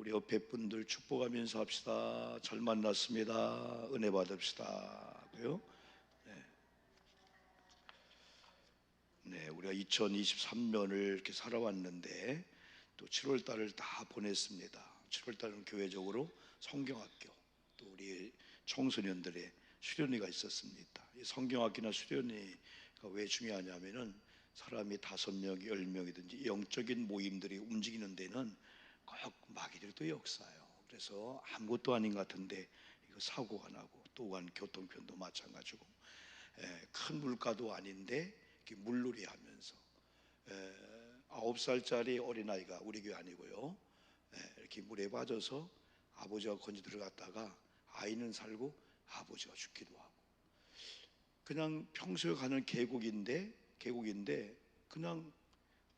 우리 옆에 분들 축복하면서 합시다. 잘 만났습니다. 은혜 받읍시다. 고요. 네, 우리가 2023년을 이렇게 살아왔는데 또 7월 달을 다 보냈습니다. 7월 달은 교회적으로 성경학교, 또 우리 청소년들의 수련회가 있었습니다. 이 성경학교나 수련회가 왜 중요하냐면은 사람이 5명, 10명이든지 영적인 모임들이 움직이는 데는 꼭 마귀들이 또 역사요. 그래서 아무것도 아닌 것 같은데 이거 사고가 나고, 또한 교통편도 마찬가지고, 큰 물가도 아닌데 이렇게 물놀이 하면서 9살짜리 어린아이가, 우리 교회 아니고요, 이렇게 물에 빠져서 아버지가 건져 들어갔다가 아이는 살고 아버지가 죽기도 하고, 그냥 평소에 가는 계곡인데 그냥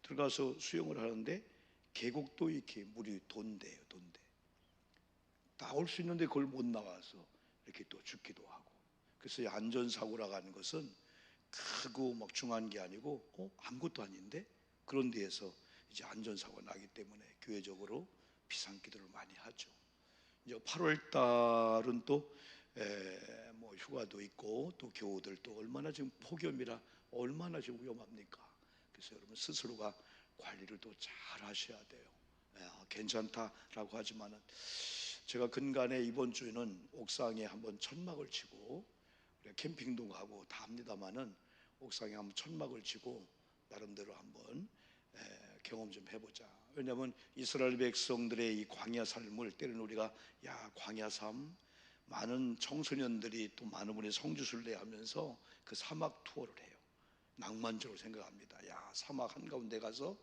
들어가서 수영을 하는데 계곡도 이렇게 물이 돈대요. 나올 수 있는데 그걸 못 나가서 이렇게 또 죽기도 하고. 그래서 안전사고라고 하는 것은 크고 막 중요한 게 아니고 아무것도 아닌데 그런 데에서 이제 안전사고가 나기 때문에 교회적으로 비상기도를 많이 하죠. 이제 8월 달은 또 뭐 휴가도 있고, 또 교우들 또 얼마나 지금 폭염이라 얼마나 지금 위험합니까? 그래서 여러분 스스로가 관리를 또 잘 하셔야 돼요. 괜찮다라고 하지만은, 제가 근간에 이번 주에는 옥상에 한번 천막을 치고, 우리가 캠핑도 가고 다 합니다마는 옥상에 한번 천막을 치고 나름대로 한번 경험 좀 해보자. 왜냐하면 이스라엘 백성들의 이 광야 삶을, 때로는 우리가 광야 삶, 많은 청소년들이 또 많은 분이 성지순례 하면서 그 사막 투어를 해요. 낭만적으로 생각합니다. 사막 한가운데 가서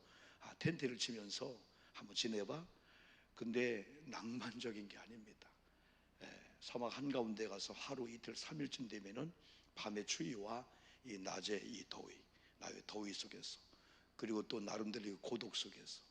텐트를 치면서 한번 지내봐. 근데 낭만적인 게 아닙니다. 사막 한가운데 가서 하루 이틀 3일쯤 되면은 밤의 추위와 이 낮의 이 더위 속에서, 그리고 또 나름대로 고독 속에서,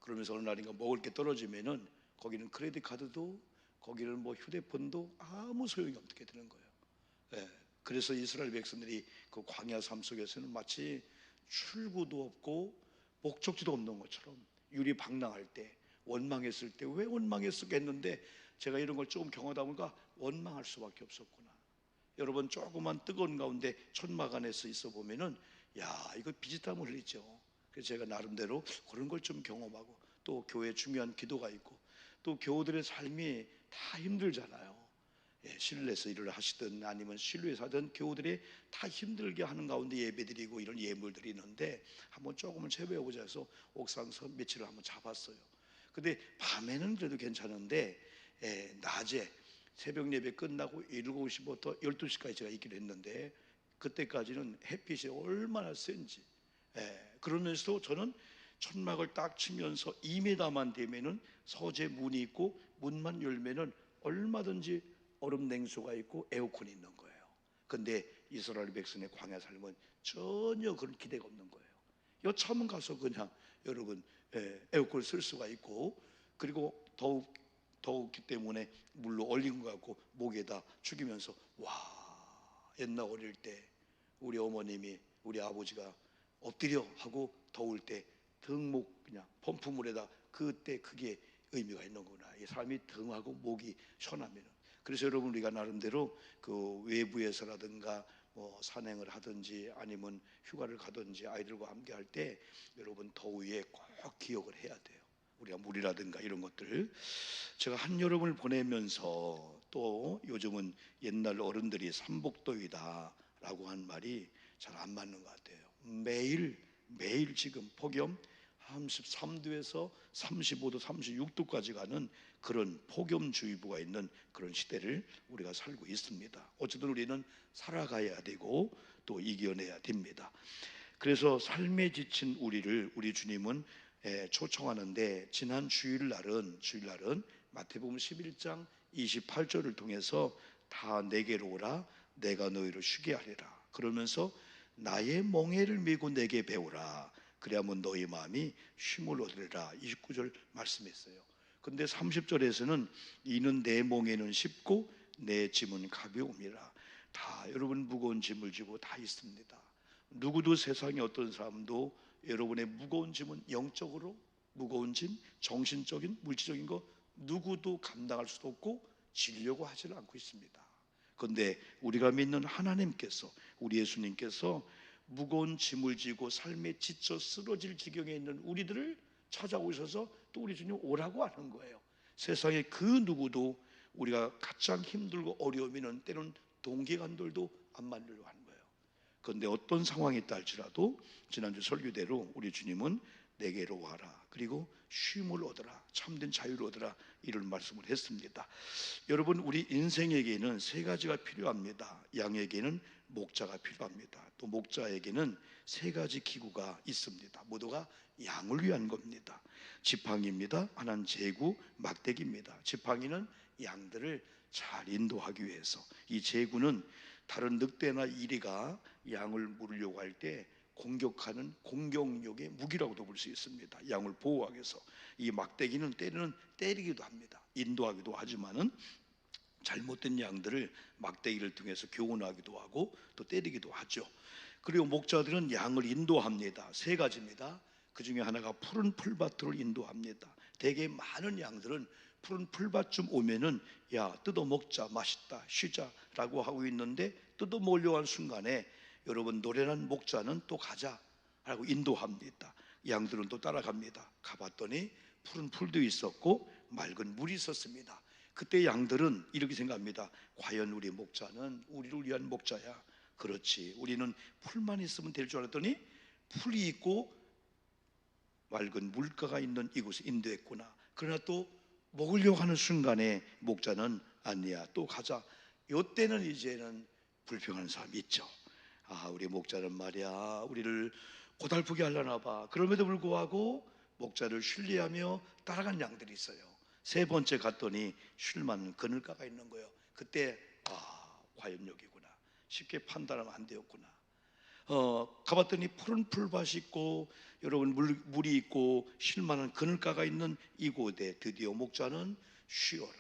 그러면서 어느 날인가 먹을 게 떨어지면은 거기는 크레딧 카드도, 거기는 뭐 휴대폰도 아무 소용이 없게 되는 거예요. 그래서 이스라엘 백성들이 그 광야 삶 속에서는 마치 출구도 없고 목적지도 없는 것처럼, 유리방랑할 때, 원망했을 때 왜 원망했었겠는데, 제가 이런 걸 조금 경험하다 보니까 원망할 수밖에 없었구나. 여러분, 조그만 뜨거운 가운데 천막 안에서 있어 보면은 이거 비지땀을 흘리죠. 그래서 제가 나름대로 그런 걸 좀 경험하고, 또 교회에 중요한 기도가 있고, 또 교우들의 삶이 다 힘들잖아요. 실내에서 일을 하시든 아니면 실외에서 하든 교우들이 다 힘들게 하는 가운데 예배드리고 이런 예물들이 있는데, 한번 조금은 채워보자 해서 옥상에서 며칠을 한번 잡았어요. 근데 밤에는 그래도 괜찮은데 낮에 새벽 예배 끝나고 7시부터 12시까지 제가 있기로 했는데, 그때까지는 햇빛이 얼마나 센지. 그러면서도 저는 천막을 딱 치면서 2m만 되면은 서재 문이 있고, 문만 열면은 얼마든지 얼음 냉수가 있고 에어컨이 있는 거예요. 근데 이스라엘 백성의 광야 삶은 전혀 그런 기대가 없는 거예요. 여차하면 가서 그냥 여러분 에어컨을 쓸 수가 있고, 그리고 더욱기 때문에 물로 얼린 것 같고 목에다 죽이면서, 옛날 어릴 때 우리 어머님이, 우리 아버지가 엎드려 하고 더울 때 등목 그냥 펌프물에다, 그때 그게 의미가 있는구나. 이 사람이 등하고 목이 시원하면은. 그래서 여러분, 우리가 나름대로 그 외부에서라든가 뭐 산행을 하든지 아니면 휴가를 가든지 아이들과 함께 할 때 여러분 더위에 꼭 기억을 해야 돼요. 우리가 물이라든가 이런 것들. 제가 한여름을 보내면서, 또 요즘은 옛날 어른들이 삼복더위다라고 한 말이 잘 안 맞는 것 같아요. 매일 지금 폭염 33도에서 35도, 36도까지 가는 그런 폭염주의보가 있는 그런 시대를 우리가 살고 있습니다. 어쨌든 우리는 살아가야 되고 또 이겨내야 됩니다. 그래서 삶에 지친 우리 주님은 초청하는데, 지난 주일날은 마태복음 11장 28절을 통해서 다 내게로 오라, 내가 너희를 쉬게 하리라. 그러면서 나의 멍에를 메고 내게 배우라, 그래야면 너희 마음이 쉼을 얻으리라. 29절 말씀했어요. 근데 30절에서는 이는 내 멍에는 쉽고 내 짐은 가벼움이라. 다 여러분 무거운 짐을 지고 다 있습니다. 누구도, 세상에 어떤 사람도 여러분의 무거운 짐은, 영적으로 무거운 짐, 정신적인 물질적인 거 누구도 감당할 수도 없고 지려고 하지는 않고 있습니다. 그런데 우리가 믿는 하나님께서, 우리 예수님께서 무거운 짐을 지고 삶에 지쳐 쓰러질 지경에 있는 우리들을 찾아오셔서 또 우리 주님 오라고 하는 거예요. 세상에 그 누구도 우리가 가장 힘들고 어려우면 때로는 동기간들도 안 만들려고 하는 거예요. 그런데 어떤 상황이 있다 할지라도 지난주 설교대로 우리 주님은 내게로 와라, 그리고 쉼을 얻어라, 참된 자유를 얻어라, 이런 말씀을 했습니다. 여러분, 우리 인생에게는 세 가지가 필요합니다. 양에게는 목자가 필요합니다. 또 목자에게는 세 가지 기구가 있습니다. 모두가 양을 위한 겁니다. 지팡이입니다. 하나는 제구, 막대기입니다. 지팡이는 양들을 잘 인도하기 위해서, 이 제구는 다른 늑대나 이리가 양을 물으려고 할 때 공격하는 공격력의 무기라고도 볼 수 있습니다. 양을 보호하기 위해서. 이 막대기는 때로는 때리기도 합니다. 인도하기도 하지만은 잘못된 양들을 막대기를 통해서 교훈하기도 하고 또 때리기도 하죠. 그리고 목자들은 양을 인도합니다. 세 가지입니다. 그 중에 하나가 푸른 풀밭으로 인도합니다. 되게 많은 양들은 푸른 풀밭쯤 오면은 야, 뜯어 먹자, 맛있다, 쉬자라고 하고 있는데 뜯어 먹으려고 하는 순간에 여러분, 노련한 목자는 또 가자라고 인도합니다. 양들은 또 따라갑니다. 가봤더니 푸른 풀도 있었고 맑은 물이 있었습니다. 그때 양들은 이렇게 생각합니다. 과연 우리 목자는 우리를 위한 목자야. 그렇지, 우리는 풀만 있으면 될 줄 알았더니 풀이 있고 맑은 물가가 있는 이곳에 인도했구나. 그러나 또 먹으려고 하는 순간에 목자는 아니야, 또 가자. 이때는 이제는 불평하는 사람이 있죠. 아, 우리 목자는 말이야, 우리를 고달프게 하려나 봐. 그럼에도 불구하고 목자를 신뢰하며 따라간 양들이 있어요. 세 번째 갔더니 쉴만한 그늘가가 있는 거예요. 그때 과연 여기구나, 쉽게 판단하면 안 되었구나. 가봤더니 푸른 풀밭이 있고 여러분 물이 있고 쉴만한 그늘가가 있는 이곳에 드디어 목자는 쉬어라,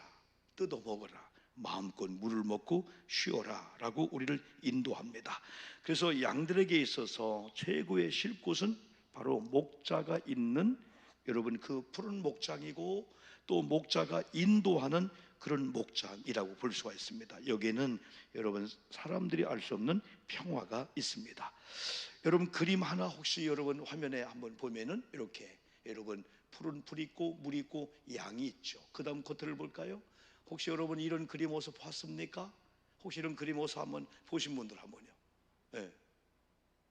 뜯어 먹어라, 마음껏 물을 먹고 쉬어라 라고 우리를 인도합니다. 그래서 양들에게 있어서 최고의 쉴 곳은 바로 목자가 있는, 여러분, 그 푸른 목장이고 또 목자가 인도하는 그런 목장이라고 볼 수가 있습니다. 여기에는 여러분 사람들이 알 수 없는 평화가 있습니다. 여러분, 그림 하나 혹시 여러분 화면에 한번 보면은 이렇게 여러분 푸른 풀이 있고 물이 있고 양이 있죠. 그 다음 겉을 볼까요? 혹시 여러분 이런 그림 어디서 봤습니까? 혹시 이런 그림 어디서 한번 보신 분들 한번요? 네.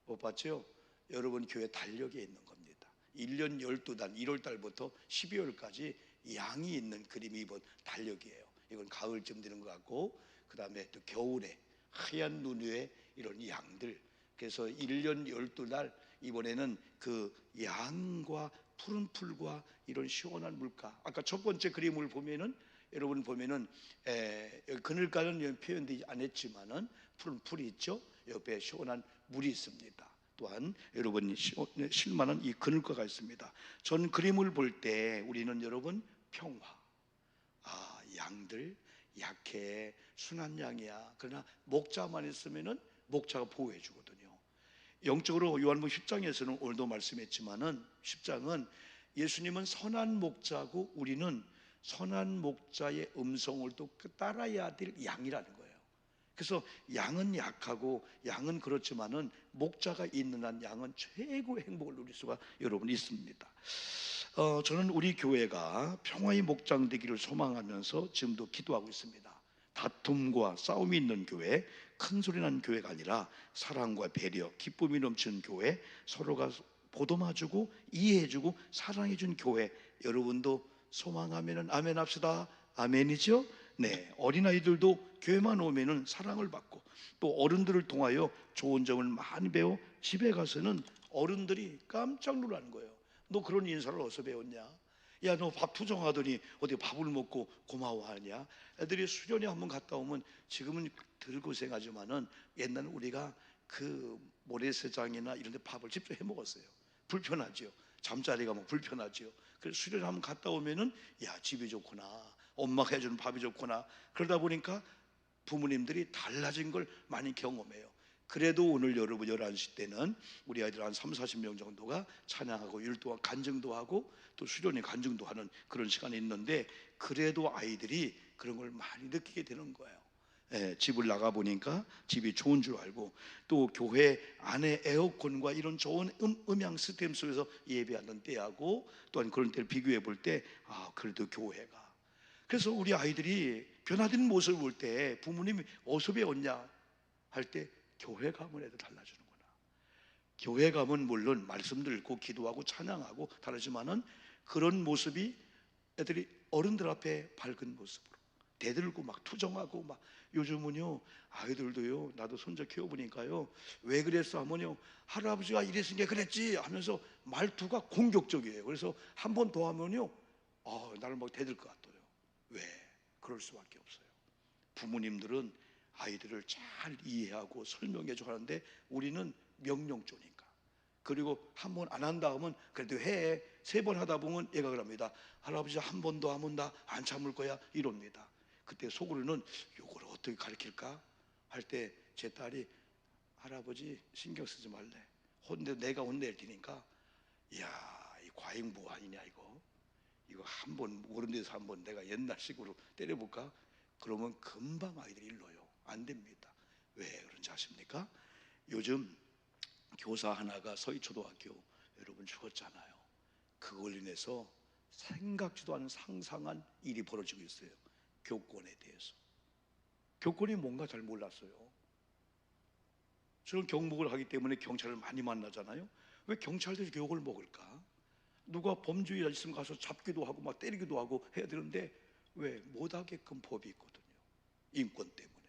못 봤죠? 여러분 교회 달력에 있는 겁니다. 1년 12달 1월달부터 12월까지 양이 있는 그림이 이번 달력이에요. 이건 가을쯤 되는 것 같고, 그 다음에 또 겨울에 하얀 눈 위에 이런 양들. 그래서 1년 12달 이번에는 그 양과 푸른 풀과 이런 시원한 물가. 아까 첫 번째 그림을 보면은 여러분 보면은 그늘가는 표현되지 않았지만은 푸른 풀이 있죠. 옆에 시원한 물이 있습니다. 또한 여러분 실만한 이 그늘가가 있습니다. 전 그림을 볼 때 우리는 여러분 평화. 양들 약해, 순한 양이야. 그러나 목자만 있으면은 목자가 보호해 주거든요. 영적으로 요한복음 10장에서는 오늘도 말씀했지만은 10장은 예수님은 선한 목자고 우리는 선한 목자의 음성을 또 따라야 될 양이라는 거예요. 그래서 양은 약하고 양은 그렇지만은 목자가 있는 한 양은 최고의 행복을 누릴 수가 여러분 있습니다. 저는 우리 교회가 평화의 목장 되기를 소망하면서 지금도 기도하고 있습니다. 다툼과 싸움이 있는 교회, 큰 소리 나는 교회가 아니라 사랑과 배려, 기쁨이 넘치는 교회, 서로가 보듬어주고 이해해주고 사랑해준 교회, 여러분도 소망하면은 아멘 합시다. 아멘이죠? 네, 어린아이들도 교회만 오면은 사랑을 받고 또 어른들을 통하여 좋은 점을 많이 배워 집에 가서는 어른들이 깜짝 놀라는 거예요. 너 그런 인사를 어디서 배웠냐? 야, 너 밥 투정하더니 어디 밥을 먹고 고마워하냐? 애들이 수련회 한번 갔다 오면 지금은 덜 고생하지만은 옛날에 우리가 그 모래사장이나 이런 데 밥을 직접 해 먹었어요. 불편하죠. 잠자리가 뭐 불편하죠. 그래서 수련회 한번 갔다 오면은 야, 집이 좋구나, 엄마가 해주는 밥이 좋구나. 그러다 보니까 부모님들이 달라진 걸 많이 경험해요. 그래도 오늘 여러분 11시 때는 우리 아이들 한 3, 40명 정도가 찬양하고 율동과 간증도 하고 또 수련회 간증도 하는 그런 시간이 있는데, 그래도 아이들이 그런 걸 많이 느끼게 되는 거예요. 예, 집을 나가 보니까 집이 좋은 줄 알고, 또 교회 안에 에어컨과 이런 좋은 음향 시스템 속에서 예배하는 때하고 또한 그런 때를 비교해 볼 때, 그래도 교회가, 그래서 우리 아이들이 변화된 모습을 볼 때 부모님이 어디서 배웠냐 할 때, 교회 가면 애들 달라지는구나. 교회 가면 물론 말씀 듣고 기도하고 찬양하고 다르지만은 그런 모습이 애들이 어른들 앞에 밝은 모습으로 대들고 막 투정하고 막, 요즘은요 아이들도요, 나도 손자 키워보니까요, 왜 그랬어 하면요, 할아버지가 이랬으니까 그랬지 하면서 말투가 공격적이에요. 그래서 한 번 더 하면요, 나를 막 대들 것 같아요. 왜? 그럴 수밖에 없어요. 부모님들은 아이들을 잘 이해하고 설명해 줘 하는데, 우리는 명령조니까. 그리고 한 번 안 한다 하면 그래도 해. 3번 하다 보면 얘가 그럽니다. 할아버지 한 번 더 하면 나 안 참을 거야 이럽니다. 그때 속으로는 이걸 어떻게 가르칠까 할 때 제 딸이, 할아버지 신경 쓰지 말래. 내가 혼낼 테니까. 이야, 이 과잉보 아니냐 이거 한 번 모른 데서 한 번 내가 옛날식으로 때려볼까? 그러면 금방 아이들이 일러요. 안 됩니다. 왜 그런지 아십니까? 요즘 교사 하나가 서희초등학교 여러분 죽었잖아요. 그걸로 인해서 생각지도 않은 상상한 일이 벌어지고 있어요. 교권에 대해서. 교권이 뭔가 잘 몰랐어요. 저는 경목을 하기 때문에 경찰을 많이 만나잖아요. 왜 경찰들이 교육을 먹을까? 누가 범죄자 있으면 가서 잡기도 하고 막 때리기도 하고 해야 되는데 왜 못하게끔 법이 있거든요. 인권 때문에.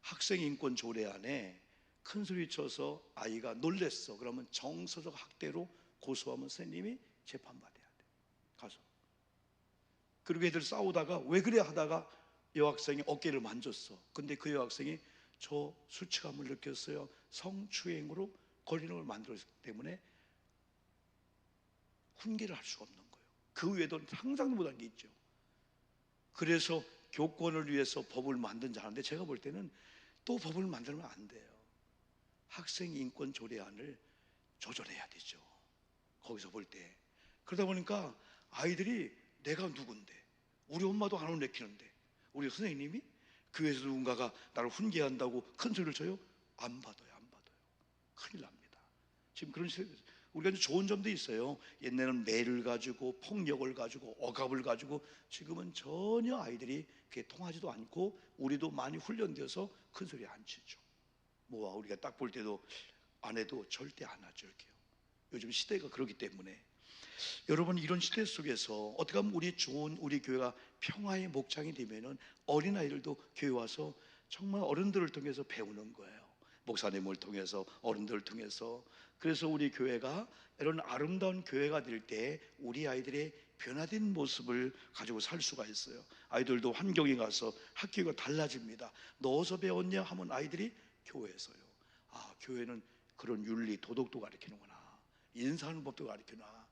학생 인권 조례 안에 큰 소리 쳐서 아이가 놀랬어 그러면 정서적 학대로 고소하면 선생님이 재판받아야 돼, 가서. 그리고 애들 싸우다가 왜 그래 하다가 여학생이 어깨를 만졌어. 근데 그 여학생이 저 수치감을 느꼈어요, 성추행으로 걸리는 걸 만들었기 때문에 훈계를 할 수가 없는 거예요. 그 외에도 상상도 못한 게 있죠. 그래서 교권을 위해서 법을 만든 자인데, 제가 볼 때는 또 법을 만들면 안 돼요. 학생 인권 조례안을 조절해야 되죠, 거기서 볼 때. 그러다 보니까 아이들이 내가 누군데, 우리 엄마도 안 혼내키는데 우리 선생님이 교회에서 누군가가 나를 훈계한다고 큰 소리를 쳐요? 안 받아요. 큰일 납니다. 지금 그런 시대. 우리가 좋은 점도 있어요. 옛날에는 매를 가지고 폭력을 가지고 억압을 가지고, 지금은 전혀 아이들이 그게 통하지도 않고 우리도 많이 훈련되어서 큰 소리 안 치죠. 우리가 딱 볼 때도 안 해도 절대 안 하죠. 이렇게요. 요즘 시대가 그렇기 때문에. 여러분, 이런 시대 속에서 어떻게 하면 우리 교회가 평화의 목장이 되면은 어린아이들도 교회 와서 정말 어른들을 통해서 배우는 거예요. 목사님을 통해서, 어른들을 통해서. 그래서 우리 교회가 이런 아름다운 교회가 될 때 우리 아이들의 변화된 모습을 가지고 살 수가 있어요. 아이들도 환경에 가서 학교가 달라집니다. 너 어디서 배웠냐 하면 아이들이 교회에서요. 교회는 그런 윤리 도덕도 가르치는구나, 인사하는 법도 가르치나,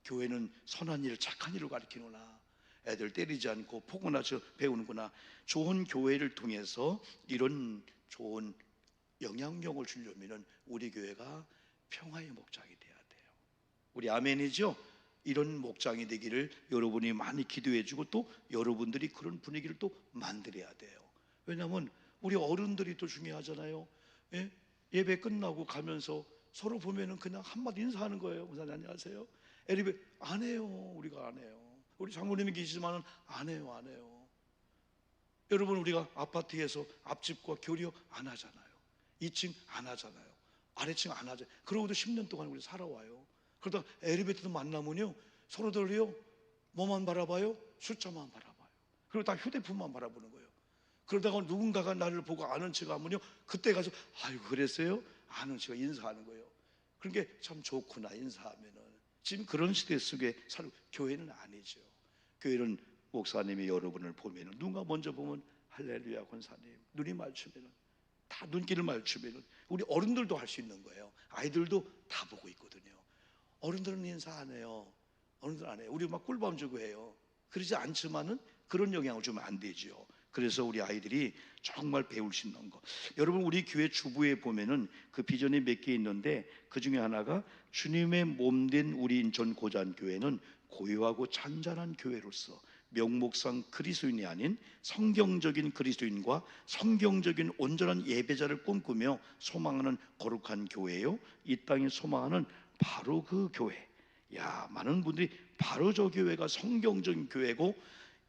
교회는 선한 일 착한 일을 가르치는구나, 애들 때리지 않고 포근하셔 배우는구나. 좋은 교회를 통해서 이런 좋은 영향력을 주려면 우리 교회가 평화의 목장이 돼야 돼요. 우리 아멘이죠? 이런 목장이 되기를 여러분이 많이 기도해 주고, 또 여러분들이 그런 분위기를 또 만들어야 돼요. 왜냐하면 우리 어른들이 또 중요하잖아요. 예배 끝나고 가면서 서로 보면은 그냥 한마디 인사하는 거예요. 목사님 안녕하세요. 에리베 안 해요. 우리가 안 해요. 우리 장모님이 계시지만은 안 해요. 여러분, 우리가 아파트에서 앞집과 교류 안 하잖아요. 2층 안 하잖아요. 아래층 안 하잖아요. 그러고도 10년 동안 우리 살아와요. 그러다 엘리베이터도 만나면요, 서로들요 뭐만 바라봐요? 숫자만 바라봐요. 그리고 다 휴대폰만 바라보는 거예요. 그러다가 누군가가 나를 보고 아는 척 하면요, 그때 가서 아이고 그랬어요? 아는 척 인사하는 거예요. 그런 게 참 좋구나, 인사하면은. 지금 그런 시대 속에 살고, 교회는 아니죠. 교회는 목사님이 여러분을 보면은, 누가 먼저 보면 할렐루야 권사님 눈이 마주치면은, 다 눈길을 맞추면은 우리 어른들도 할 수 있는 거예요. 아이들도 다 보고 있거든요. 어른들은 인사 안 해요. 어른들 안 해요. 우리 막 꿀밤 주고 해요. 그러지 않지만은 그런 영향을 주면 안 되죠. 그래서 우리 아이들이 정말 배울 수 있는 거. 여러분, 우리 교회 주부에 보면은 그 비전이 몇 개 있는데 그 중에 하나가 주님의 몸된 우리 인천 고잔교회는 고요하고 잔잔한 교회로서 명목상 그리스도인이 아닌 성경적인 그리스도인과 성경적인 온전한 예배자를 꿈꾸며 소망하는 거룩한 교회요, 이 땅에 소망하는 바로 그 교회. 야, 많은 분들이 바로 저 교회가 성경적인 교회고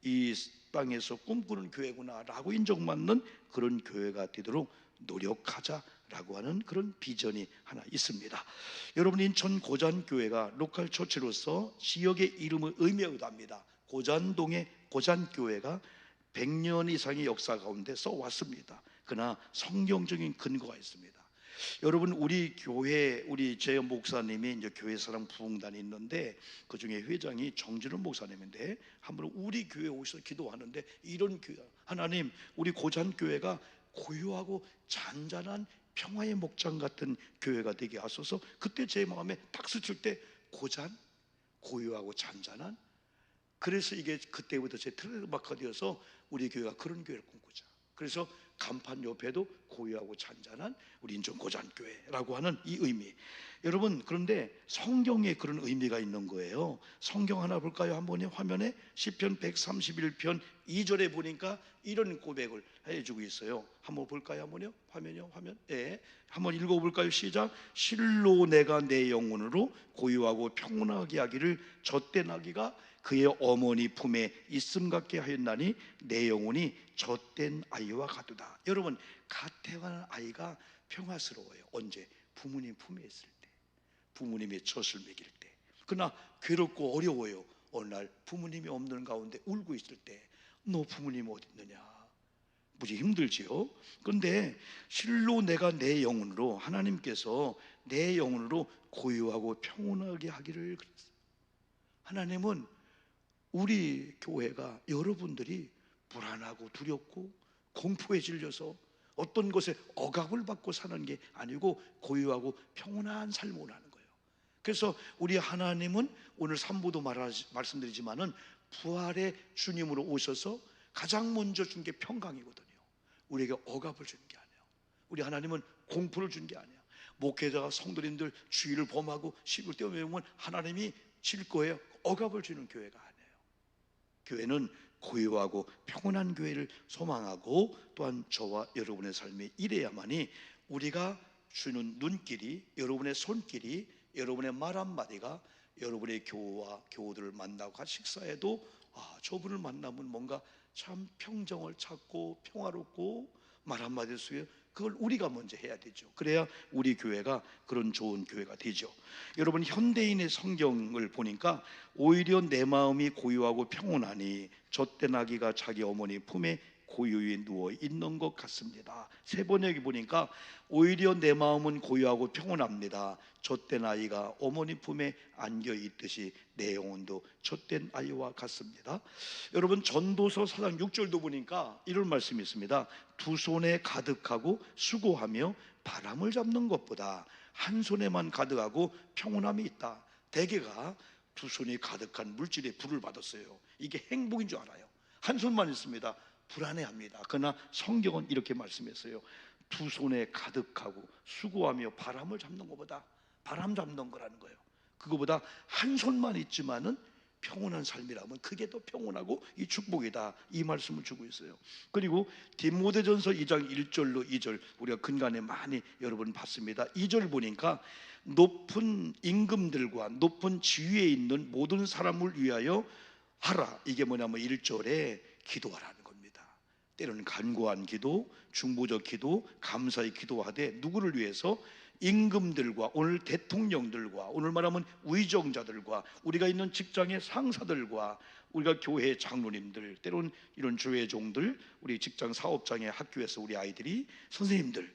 이 땅에서 꿈꾸는 교회구나라고 인정받는 그런 교회가 되도록 노력하자라고 하는 그런 비전이 하나 있습니다. 여러분, 인천 고잔교회가 로컬 처치로서 지역의 이름을 의미하기도 합니다. 고잔동의 고잔교회가 100년 이상의 역사 가운데 써왔습니다. 그러나 성경적인 근거가 있습니다. 여러분, 우리 교회, 우리 제 목사님이 이제 교회 사랑 부흥단이 있는데 그 중에 회장이 정진훈 목사님인데 한번 우리 교회 오셔서 기도하는데 이런 교회, 하나님, 우리 고잔교회가 고요하고 잔잔한 평화의 목장 같은 교회가 되게 하소서. 그때 제 마음에 딱 스칠 때 고잔, 고요하고 잔잔한, 그래서 이게 그때부터 제 트레이드마크가 되어서 우리 교회가 그런 교회를 꿈꾸자. 그래서 간판 옆에도 고요하고 잔잔한 우리 인천 고잔교회라고 하는 이 의미. 여러분, 그런데 성경에 그런 의미가 있는 거예요. 성경 하나 볼까요? 한번 화면에 시편 131편 2절에 보니까 이런 고백을 해주고 있어요. 한번 볼까요? 한번요. 화면이요. 화면. 예. 한번 읽어볼까요? 시작. 실로 내가 내 영혼으로 고요하고 평온하게 하기를 젖된 아기가 그의 어머니 품에 있음 같게 하였나니 내 영혼이 젖된 아이와 같도다. 여러분, 갓 태어난 아이가 평화스러워요. 언제? 부모님 품에 있을 때, 부모님의 젖을 먹일 때. 그러나 괴롭고 어려워요. 어느 날 부모님이 없는 가운데 울고 있을 때, 너 부모님 어디 있느냐? 무지 힘들지요. 그런데 실로 내가 내 영혼으로, 하나님께서 내 영혼으로 고요하고 평온하게 하기를 그랬어요. 하나님은 우리 교회가 여러분들이 불안하고 두렵고 공포에 질려서 어떤 것에 억압을 받고 사는 게 아니고 고요하고 평온한 삶을 원하는 거예요. 그래서 우리 하나님은 오늘 3부도 말씀드리지만은 부활의 주님으로 오셔서 가장 먼저 준 게 평강이거든요. 우리에게 억압을 주는 게 아니에요. 우리 하나님은 공포를 준 게 아니에요. 목회자가 성도님들 주의를 범하고 시비를 떼어매면 하나님이 칠 거예요. 억압을 주는 교회가 아니에요. 교회는 고요하고 평온한 교회를 소망하고, 또한 저와 여러분의 삶이 이래야만이 우리가 주는 눈길이, 여러분의 손길이, 여러분의 말 한마디가 여러분의 교우와 교우들을 만나고 같이 식사해도 저분을 만나면 뭔가 참 평정을 찾고 평화롭고 말 한마디 속에 그걸 우리가 먼저 해야 되죠. 그래야 우리 교회가 그런 좋은 교회가 되죠. 여러분, 현대인의 성경을 보니까 오히려 내 마음이 고요하고 평온하니 젖된 아기가 자기 어머니 품에 고요히 누워 있는 것 같습니다. 세 번역이 보니까 오히려 내 마음은 고요하고 평온합니다. 젖된 아이가 어머니 품에 안겨 있듯이 내 영혼도 젖된 아이와 같습니다. 여러분, 전도서 4장 6절도 보니까 이런 말씀이 있습니다. 두 손에 가득하고 수고하며 바람을 잡는 것보다 한 손에만 가득하고 평온함이 있다. 대개가 두 손이 가득한 물질에 불을 받았어요. 이게 행복인 줄 알아요. 한 손만 있습니다. 불안해합니다. 그러나 성경은 이렇게 말씀했어요. 두 손에 가득하고 수고하며 바람을 잡는 것보다, 바람 잡는 거라는 거예요. 그거보다 한 손만 있지만은 평온한 삶이라면 그게 더 평온하고 이 축복이다, 이 말씀을 주고 있어요. 그리고 디모데전서 2장 1절로 2절 우리가 근간에 많이 여러분 봤습니다. 2절 보니까 높은 임금들과 높은 지위에 있는 모든 사람을 위하여 하라. 이게 뭐냐면 1절에 기도하라는 겁니다. 때로는 간구한 기도, 중보적 기도, 감사의 기도하되 누구를 위해서? 임금들과, 오늘 대통령들과, 오늘 말하면 위정자들과, 우리가 있는 직장의 상사들과, 우리가 교회 장로님들, 때로는 이런 조회종들, 우리 직장 사업장의 학교에서 우리 아이들이, 선생님들,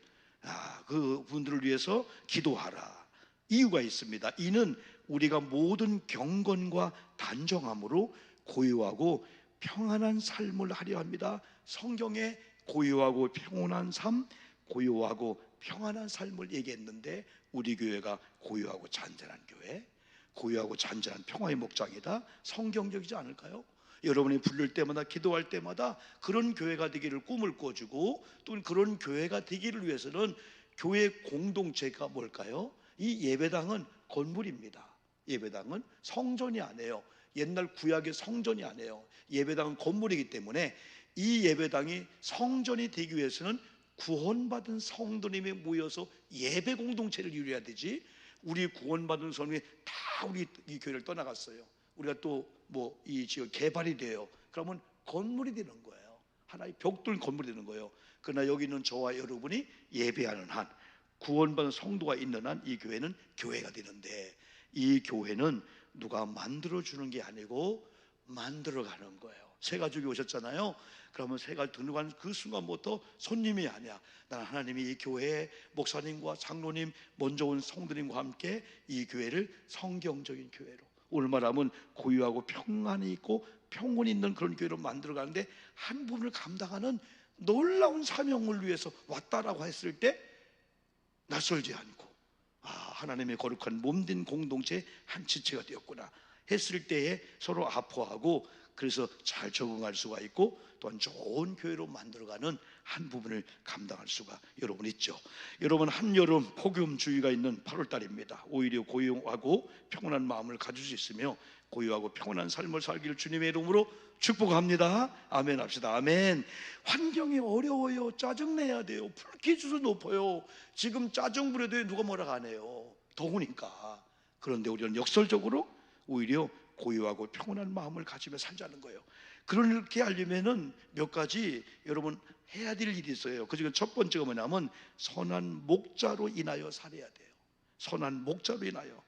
그 분들을 위해서 기도하라. 이유가 있습니다. 이는 우리가 모든 경건과 단정함으로 고요하고 평안한 삶을 하려 합니다. 성경에 고요하고 평온한 삶, 고요하고 평안한 삶을 얘기했는데 우리 교회가 고요하고 잔잔한 교회, 고요하고 잔잔한 평화의 목장이다. 성경적이지 않을까요? 여러분이 부를 때마다, 기도할 때마다 그런 교회가 되기를 꿈을 꿔주고, 또 그런 교회가 되기를 위해서는 교회 공동체가 뭘까요? 이 예배당은 건물입니다. 예배당은 성전이 아니에요. 옛날 구약의 성전이 아니에요. 예배당은 건물이기 때문에 이 예배당이 성전이 되기 위해서는 구원받은 성도님이 모여서 예배 공동체를 이루어야 되지, 우리 구원받은 성도님이 다 우리 이 교회를 떠나갔어요. 우리가 또 뭐 이 지역 개발이 돼요. 그러면 건물이 되는 거예요. 하나의 벽돌 건물이 되는 거예요. 그러나 여기는 저와 여러분이 예배하는 한, 구원받은 성도가 있는 한 이 교회는 교회가 되는데, 이 교회는 누가 만들어주는 게 아니고 만들어가는 거예요. 새 가족이 오셨잖아요. 그러면 새 가족 등록하는 그 순간부터 손님이 아니야. 나는 하나님이 이 교회에 목사님과 장로님, 먼저 온 성도님과 함께 이 교회를 성경적인 교회로, 오늘 말하면 고유하고 평안이 있고 평온이 있는 그런 교회로 만들어가는데, 한 부분을 감당하는 놀라운 사명을 위해서 왔다라고 했을 때 낯설지 않고, 하나님의 거룩한 몸된 공동체 한 지체가 되었구나 했을 때에 서로 아파하고, 그래서 잘 적응할 수가 있고, 또한 좋은 교회로 만들어가는 한 부분을 감당할 수가 여러분 있죠. 여러분, 한여름 폭염주의가 있는 8월달입니다. 오히려 고요하고 평온한 마음을 가질 수 있으며 고요하고 평온한 삶을 살기를 주님의 이름으로 축복합니다. 아멘 합시다. 아멘. 환경이 어려워요. 짜증내야 돼요. 불쾌지수 높아요. 지금 짜증 부려도 누가 뭐라고 안 해요. 더우니까. 그런데 우리는 역설적으로 오히려 고요하고 평온한 마음을 가지며 살자는 거예요. 그렇게 하려면은 몇 가지 여러분 해야 될 일이 있어요. 그중에 첫 번째가 뭐냐면 선한 목자로 인하여 살아야 돼요. 선한 목자로 인하여.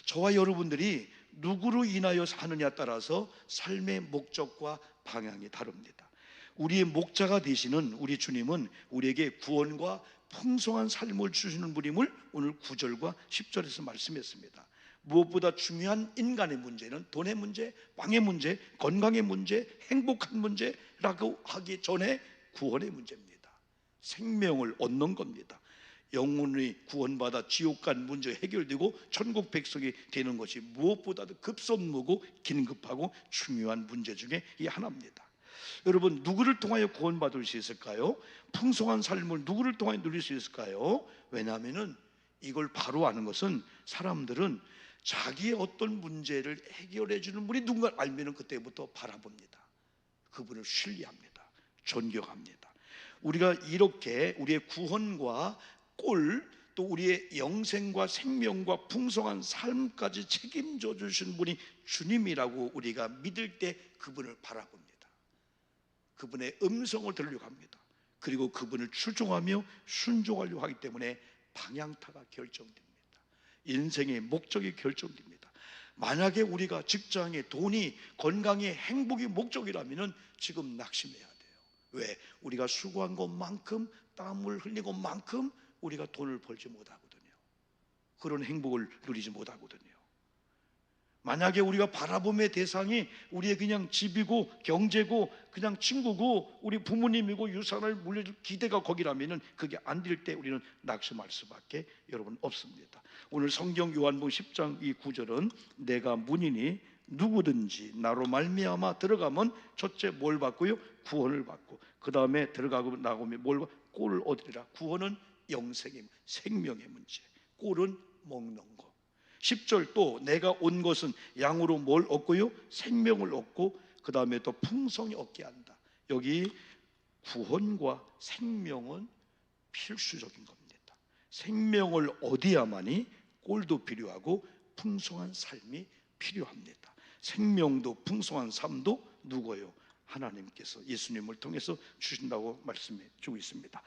저와 여러분들이 누구로 인하여 사느냐에 따라서 삶의 목적과 방향이 다릅니다. 우리의 목자가 되시는 우리 주님은 우리에게 구원과 풍성한 삶을 주시는 분임을 오늘 9절과 10절에서 말씀했습니다. 무엇보다 중요한 인간의 문제는 돈의 문제, 빵의 문제, 건강의 문제, 행복한 문제라고 하기 전에 구원의 문제입니다. 생명을 얻는 겁니다. 영혼이 구원받아 지옥 간 문제 해결되고 천국 백성이 되는 것이 무엇보다도 급선무고 긴급하고 중요한 문제 중에 이 하나입니다. 여러분, 누구를 통하여 구원받을 수 있을까요? 풍성한 삶을 누구를 통하여 누릴 수 있을까요? 왜냐하면 이걸 바로 아는 것은, 사람들은 자기의 어떤 문제를 해결해 주는 분이 누군가 알면 그때부터 바라봅니다. 그분을 신뢰합니다. 존경합니다. 우리가 이렇게 우리의 구원과 꼴, 또 우리의 영생과 생명과 풍성한 삶까지 책임져 주신 분이 주님이라고 우리가 믿을 때 그분을 바라봅니다. 그분의 음성을 들으려고 합니다. 그리고 그분을 추종하며 순종하려고 하기 때문에 방향타가 결정됩니다. 인생의 목적이 결정됩니다. 만약에 우리가 직장에 돈이, 건강이, 행복이 목적이라면 지금 낙심해야 돼요. 왜? 우리가 수고한 것만큼, 땀을 흘린 것만큼 우리가 돈을 벌지 못하거든요. 그런 행복을 누리지 못하거든요. 만약에 우리가 바라봄의 대상이 우리의 그냥 집이고 경제고 그냥 친구고 우리 부모님이고 유산을 물려줄 기대가 거기라면 그게 안 될 때 우리는 낙심할 수밖에 여러분 없습니다. 오늘 성경 요한복음 10장 이 9절은 내가 문이니 누구든지 나로 말미암아 들어가면 첫째 뭘 받고요? 구원을 받고, 그 다음에 들어가고 나오면 뭘 받고? 꼴을 얻으리라. 구원은 영생의 생명의 문제, 꼴은 먹는 거. 10절 또 내가 온 것은 양으로 뭘 얻고요? 생명을 얻고 그 다음에 또 풍성히 얻게 한다. 여기 구원과 생명은 필수적인 겁니다. 생명을 얻어야만이 꼴도 필요하고 풍성한 삶이 필요합니다. 생명도 풍성한 삶도 누구예요? 하나님께서 예수님을 통해서 주신다고 말씀해 주고 있습니다.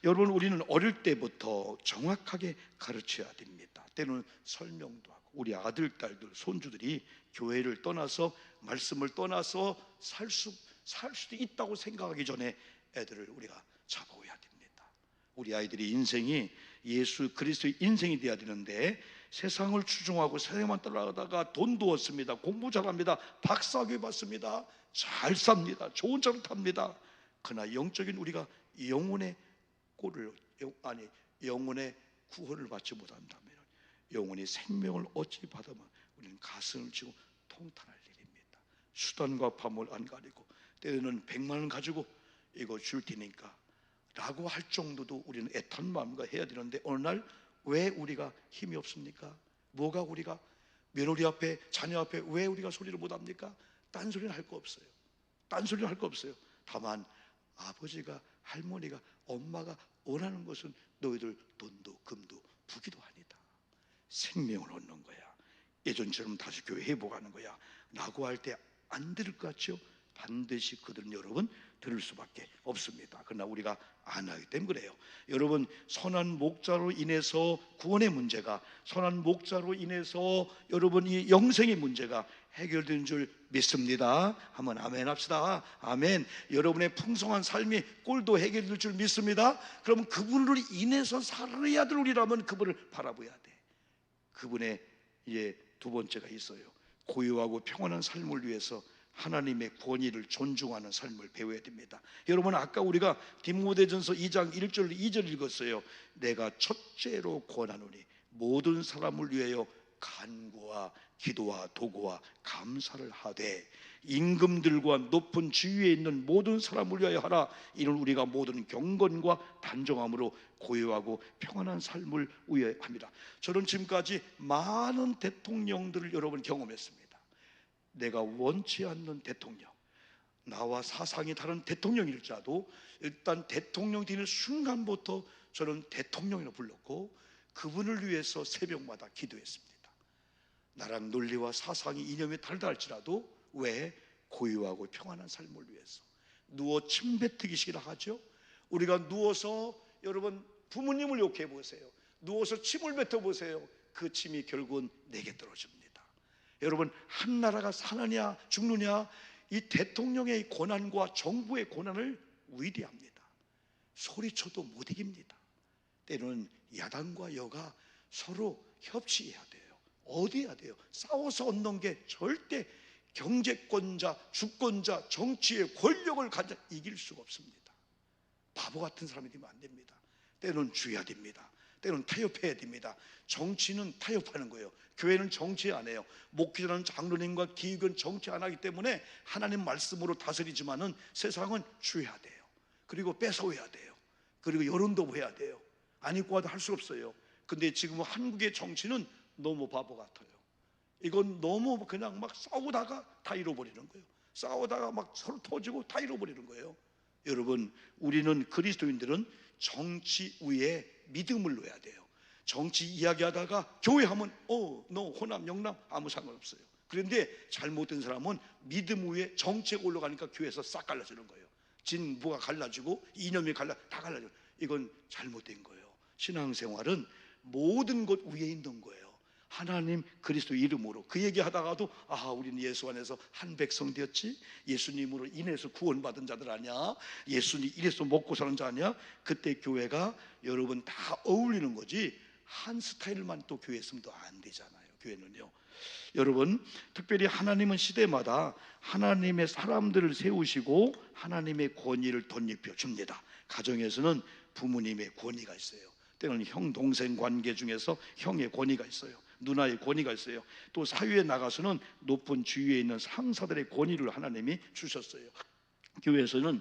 여러분, 우리는 어릴 때부터 정확하게 가르쳐야 됩니다. 때로는 설명도 하고, 우리 아들, 딸들, 손주들이 교회를 떠나서 말씀을 떠나서 살 수도 있다고 생각하기 전에 애들을 우리가 잡아오야 됩니다. 우리 아이들이 인생이 예수 그리스도의 인생이 되어야 되는데 세상을 추종하고 세상만 따라가다가 돈도 얻습니다. 공부 잘합니다. 박사학위 받습니다. 잘 삽니다. 좋은 차를 탑니다. 그러나 영적인 우리가 영혼의 꼴을 영혼의 구원을 받지 못한다면, 영혼의 생명을 얻지 받으면 우리는 가슴을 치고 통탄할 일입니다. 수단과 밤을 안 가리고 때로는 100만 원 가지고 이거 줄 테니까 라고 할 정도도 우리는 애탄 마음과 해야 되는데, 어느 날 왜 우리가 힘이 없습니까? 뭐가 우리가 며느리 앞에, 자녀 앞에 왜 우리가 소리를 못합니까? 딴소리는 할 거 없어요. 딴소리는 할 거 없어요. 다만 아버지가, 할머니가, 엄마가 원하는 것은 너희들 돈도 금도 부기도 아니다. 생명을 얻는 거야. 예전처럼 다시 교회 회복하는 거야 라고 할 때 안 들을 것 같죠? 반드시 그들은 여러분 들을 수밖에 없습니다. 그러나 우리가 안 하기 때문에 그래요. 여러분, 선한 목자로 인해서 구원의 문제가, 선한 목자로 인해서 여러분 이 영생의 문제가 해결된 줄 믿습니다. 한번 아멘 합시다. 아멘. 여러분의 풍성한 삶이 꼴도 해결될 줄 믿습니다. 그럼 그분으로 인해서 살아야 될 우리라면 그분을 바라봐야 돼. 그분의 이제 두 번째가 있어요. 고요하고 평안한 삶을 위해서 하나님의 권위를 존중하는 삶을 배워야 됩니다. 여러분, 아까 우리가 디모데전서 2장 1절 2절 읽었어요. 내가 첫째로 권하노니 모든 사람을 위하여 간구와 기도와 도구와 감사를 하되 임금들과 높은 지위에 있는 모든 사람을 위하여 하라. 이는 우리가 모든 경건과 단정함으로 고요하고 평안한 삶을 위하여 합니다. 저는 지금까지 많은 대통령들을 여러분 경험했습니다. 내가 원치 않는 대통령, 나와 사상이 다른 대통령일지라도 일단 대통령 되는 순간부터 저는 대통령이라고 불렀고 그분을 위해서 새벽마다 기도했습니다. 나랑 논리와 사상이 이념이 다르다 할지라도 왜? 고요하고 평안한 삶을 위해서. 누워 침 뱉기식이라 하죠. 우리가 누워서 여러분 부모님을 욕해 보세요. 누워서 침을 뱉어 보세요. 그 침이 결국은 내게 떨어집니다. 여러분, 한 나라가 사느냐 죽느냐, 이 대통령의 고난과 정부의 고난을 위대합니다. 소리쳐도 못 이깁니다. 때로는 야당과 여가 서로 협치해야 돼요. 어디 해야 돼요? 싸워서 얻는 게 절대 경제권자, 주권자, 정치의 권력을 가져 이길 수가 없습니다. 바보 같은 사람이 되면 안 됩니다. 때로는 주의해야 됩니다. 때로는 타협해야 됩니다. 정치는 타협하는 거예요. 교회는 정치 안 해요. 목회자는 장로님과 기획은 정치 안 하기 때문에 하나님 말씀으로 다스리지만은 세상은 주의해야 돼요. 그리고 뺏어와야 돼요. 그리고 여론도 해야 돼요. 안 입고 와도 할 수 없어요. 근데 지금 한국의 정치는 너무 바보 같아요. 이건 너무 그냥 막 싸우다가 다 잃어버리는 거예요. 싸우다가 막 서로 터지고 다 잃어버리는 거예요. 여러분, 우리는 그리스도인들은 정치 위에 믿음을 놓아야 돼요. 정치 이야기하다가 교회 하면 너 호남 영남 아무 상관없어요. 그런데 잘못된 사람은 믿음 위에 정치에 올라가니까 교회에서 싹 갈라지는 거예요. 진부가 갈라지고 이념이 다 갈라지고, 이건 잘못된 거예요. 신앙생활은 모든 것 위에 있는 거예요. 하나님 그리스도 이름으로 그 얘기하다가도 우리는 예수 안에서 한 백성 되었지, 예수님으로 인해서 구원받은 자들 아니야, 예수님 이래서 먹고 사는 자 아니야. 그때 교회가 여러분 다 어울리는 거지, 한 스타일만 또 교회 있으면 또 안 되잖아요. 교회는요, 여러분, 특별히 하나님은 시대마다 하나님의 사람들을 세우시고 하나님의 권위를 덧입혀 줍니다. 가정에서는 부모님의 권위가 있어요. 때로는 형 동생 관계 중에서 형의 권위가 있어요. 누나의 권위가 있어요. 또 사회에 나가서는 높은 지위에 있는 상사들의 권위를 하나님이 주셨어요. 교회에서는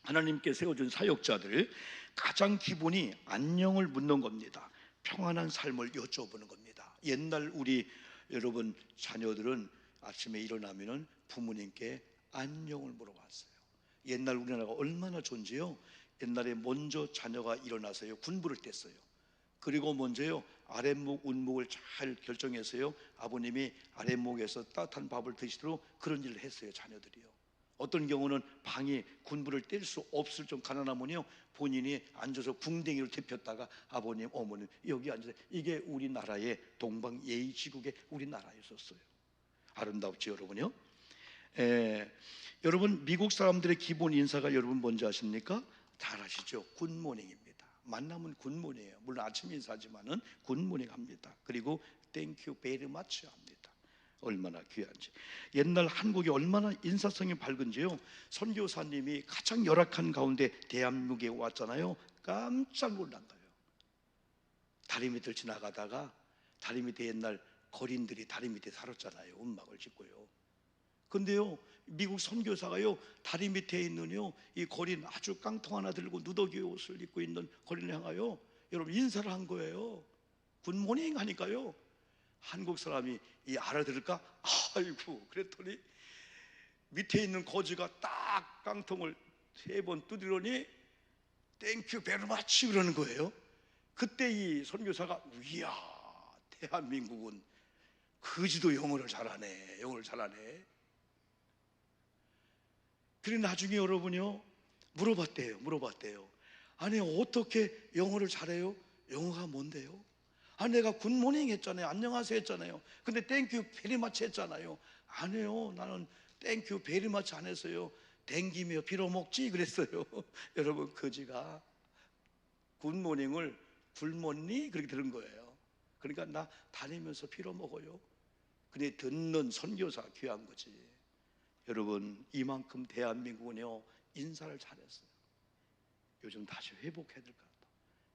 하나님께 세워준 사역자들 가장 기본이 안녕을 묻는 겁니다. 평안한 삶을 여쭤보는 겁니다. 옛날 우리 여러분 자녀들은 아침에 일어나면은 부모님께 안녕을 물어봤어요. 옛날 우리나라가 얼마나 좋은지요. 옛날에 먼저 자녀가 일어나서요 군부를 뗐어요. 그리고 먼저요 아랫목 운목을 잘 결정해서요 아버님이 아랫목에서 따뜻한 밥을 드시도록 그런 일을 했어요. 자녀들이요. 어떤 경우는 방에 군부를 뗄 수 없을 좀 가난하면요 본인이 앉아서 궁뎅이를 데폈다가 아버님 어머님 여기 앉으세요. 이게 우리나라의 동방예의지국의 우리나라였었어요. 아름답죠 여러분요. 여러분 미국 사람들의 기본 인사가 여러분 뭔지 아십니까? 잘 아시죠? 굿모닝입니다. 만나면 굿모닝이에요. 물론 아침 인사지만은 굿모닝 합니다. 그리고 땡큐 베리 마치 합니다. 얼마나 귀한지. 옛날 한국이 얼마나 인사성이 밝은지요. 선교사님이 가장 열악한 가운데 대한민국에 왔잖아요. 깜짝 놀란 거예요. 다리 밑을 지나가다가 다리 밑에 옛날 거린들이 다리 밑에 살았잖아요. 움막을 짓고요. 근데요, 미국 선교사가요, 다리 밑에 있는요 이 거린 아주 깡통 하나 들고 누더기 옷을 입고 있는 거린을 향하여 여러분 인사를 한 거예요. 굿모닝 하니까요, 한국 사람이 이 알아들을까? 아이고, 그랬더니 밑에 있는 거지가 딱 깡통을 3번 두드리더니 땡큐 베르마치 그러는 거예요. 그때 이 선교사가 이야, 대한민국은 거지도 영어를 잘하네, 영어를 잘하네. 그래 나중에 여러분이요 물어봤대요. 아니 어떻게 영어를 잘해요? 영어가 뭔데요? 아 내가 굿모닝 했잖아요, 안녕하세요 했잖아요. 근데 땡큐 베리마치 했잖아요. 아니요, 나는 땡큐 베리마치 안 했어요. 댕기며 빌어먹지 그랬어요. 여러분 거지가 굿모닝을 굴먹니 그렇게 들은 거예요. 그러니까 나 다니면서 빌어먹어요. 근데 듣는 선교사 귀한 거지. 여러분 이만큼 대한민국은요 인사를 잘했어요. 요즘 다시 회복해야 될 것 같아요.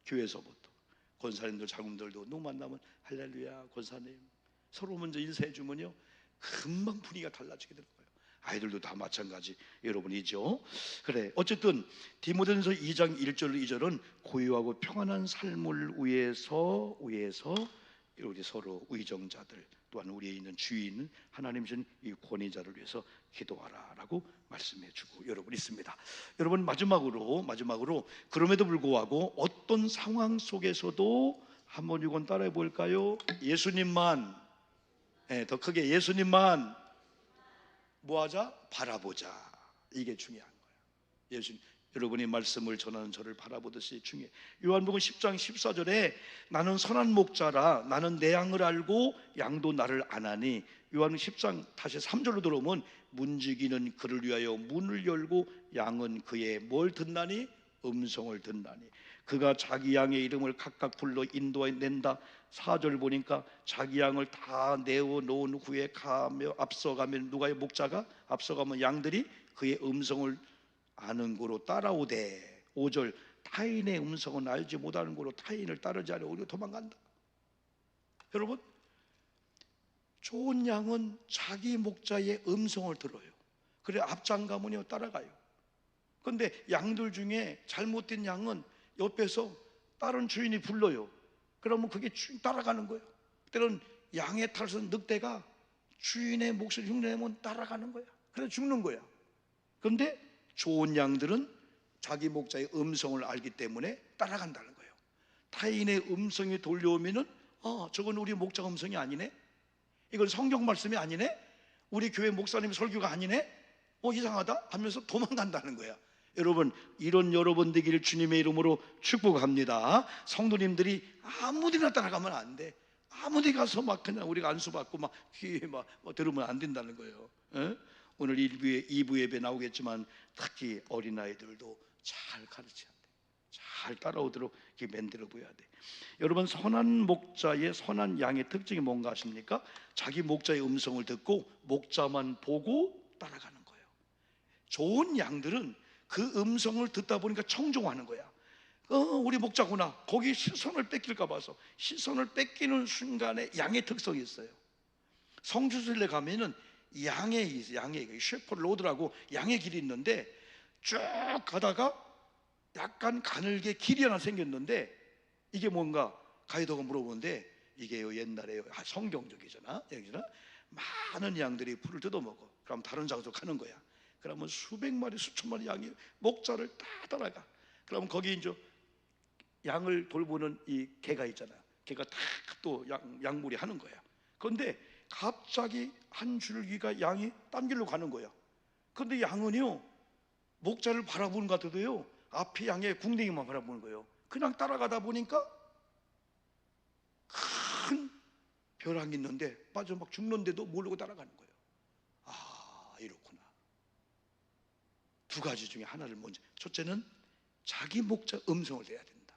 교회에서부터 권사님들 장군들도 누구 만나면 할렐루야 권사님 서로 먼저 인사해 주면요 금방 분위기가 달라지게 될 거예요. 아이들도 다 마찬가지 여러분이죠. 그래 어쨌든 디모데전서 2장 1절 2절은 고요하고 평안한 삶을 위해서 우리 서로 의정자들 또한 우리에 있는 주인 하나님 주신 이 권위자를 위해서 기도하라라고 말씀해 주고 여러분 있습니다. 여러분 마지막으로 그럼에도 불구하고 어떤 상황 속에서도 한번 이건 따라해 볼까요? 예수님만, 더 크게 예수님만 뭐하자? 바라보자. 이게 중요한 거예요. 예수님, 여러분이 말씀을 전하는 저를 바라보듯이 중요해. 요한복음 10장 14절에 나는 선한 목자라 나는 내 양을 알고 양도 나를 아나니, 요한복음 10장 다시 3절로 들어오면 문지기는 그를 위하여 문을 열고 양은 그의 뭘 듣나니? 음성을 듣나니 그가 자기 양의 이름을 각각 불러 인도해낸다. 4절 보니까 자기 양을 다 내어 놓은 후에 가며 앞서가면 누가의 목자가 앞서가면 양들이 그의 음성을 아는 고로 따라오되 5절 타인의 음성은 알지 못하는 고로 타인을 따르지 않으려 오히려 도망간다. 여러분 좋은 양은 자기 목자의 음성을 들어요. 그래 앞장 가면요 따라가요. 근데 양들 중에 잘못된 양은 옆에서 다른 주인이 불러요. 그러면 그게 따라가는 거예요. 때로는 양의 탓은 늑대가 주인의 몫을 흉내내면 따라가는 거야. 그래서 죽는 거야. 그런데 좋은 양들은 자기 목자의 음성을 알기 때문에 따라간다는 거예요. 타인의 음성이 돌려오면은 저건 우리 목자 음성이 아니네, 이건 성경 말씀이 아니네, 우리 교회 목사님 설교가 아니네, 이상하다 하면서 도망간다는 거야. 여러분 이런 여러분 되기를 주님의 이름으로 축복합니다. 성도님들이 아무데나 따라가면 안 돼. 아무데 가서 막 그냥 우리가 안수받고 막 귀에 막 들으면 안 된다는 거예요. 오늘 2부 예배 나오겠지만 특히 어린아이들도 잘 가르쳐야 돼. 잘 따라오도록 이렇게 만들어 보여야 돼. 여러분 선한 목자의 선한 양의 특징이 뭔가 아십니까? 자기 목자의 음성을 듣고 목자만 보고 따라가는 거예요. 좋은 양들은 그 음성을 듣다 보니까 청종하는 거야. 우리 목자구나. 거기 시선을 뺏길까 봐서 시선을 뺏기는 순간에 양의 특성이 있어요. 성주순례 가면은 양의 셰퍼드 로드라고 양의 길이 있는데 쭉 가다가 약간 가늘게 길이 하나 생겼는데 이게 뭔가 가이드가 물어보는데 이게요 옛날에요 성경적이잖아. 여기잖아. 많은 양들이 풀을 뜯어먹어. 그럼 다른 장소로 가는 거야. 그러면 수백 마리 수천 마리 양이 목자를 다 따라가. 그러면 거기 이제 양을 돌보는 이 개가 있잖아요. 개가 다 또 양물이 하는 거야. 그런데 갑자기 한 줄기가 양이 딴 길로 가는 거야. 그런데 양은요 목자를 바라보는 것 같아도요 앞에 양의 궁뎅이만 바라보는 거예요. 그냥 따라가다 보니까 큰 벼랑이 있는데 빠져 막 죽는데도 모르고 따라가는 거예요. 이렇구나. 두 가지 중에 하나를 먼저, 첫째는 자기 목자 음성을 내야 된다.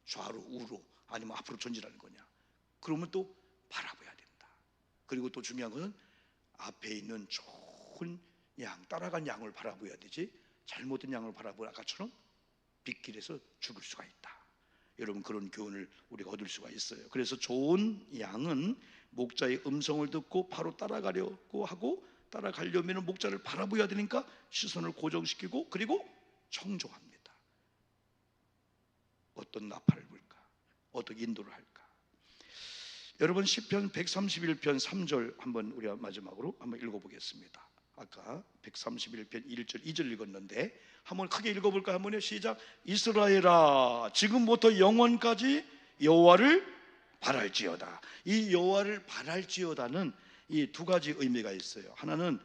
좌로 우로 아니면 앞으로 전진하는 거냐, 그러면 또 바라봐야 된다. 그리고 또 중요한 것은 앞에 있는 좋은 양, 따라간 양을 바라봐야 되지 잘못된 양을 바라보면 아까처럼 빗길에서 죽을 수가 있다. 여러분 그런 교훈을 우리가 얻을 수가 있어요. 그래서 좋은 양은 목자의 음성을 듣고 바로 따라가려고 하고 따라가려면 목자를 바라보아야 되니까 시선을 고정시키고 그리고 청종합니다. 어떤 나팔을 불까? 어떻게 인도를 할까? 여러분 시편 131편 3절 한번 우리가 마지막으로 한번 읽어보겠습니다. 아까 131편 1절 2절 읽었는데 한번 크게 읽어볼까요? 한번요. 시작. 이스라엘아 지금부터 영원까지 여호와를 바랄지어다. 이 여호와를 바랄지어다는 이 두 가지 의미가 있어요. 하나는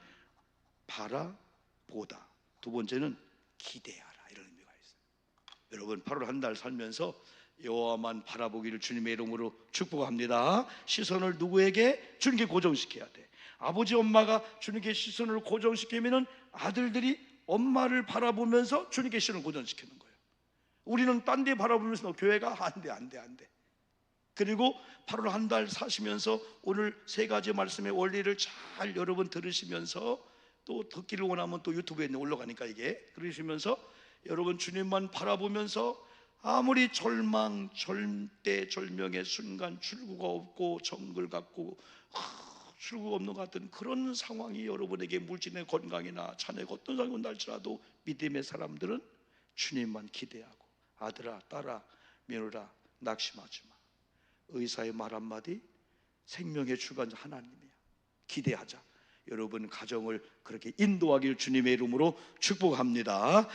바라보다, 두 번째는 기대하라, 이런 의미가 있어요. 여러분 8월 한 달 살면서 여호와만 바라보기를 주님의 이름으로 축복합니다. 시선을 누구에게? 주님께 고정시켜야 돼. 아버지 엄마가 주님께 시선을 고정시키면 아들들이 엄마를 바라보면서 주님께 시선을 고정시키는 거예요. 우리는 딴 데 바라보면서 교회가 안돼. 그리고 8월 한 달 사시면서 오늘 세 가지 말씀의 원리를 잘 여러분 들으시면서 또 듣기를 원하면 또 유튜브에 올라가니까 이게 그러시면서 여러분 주님만 바라보면서 아무리 절대절명의 순간 출구가 없고 정글 같고 출구가 없는 것 같은 그런 상황이 여러분에게 물질의 건강이나 자녀가 어떤 상황이 온달지라도 믿음의 사람들은 주님만 기대하고 아들아 딸아 며느라 낙심하지 마. 의사의 말 한마디 생명의 주관자 하나님이야. 기대하자. 여러분 가정을 그렇게 인도하기를 주님의 이름으로 축복합니다.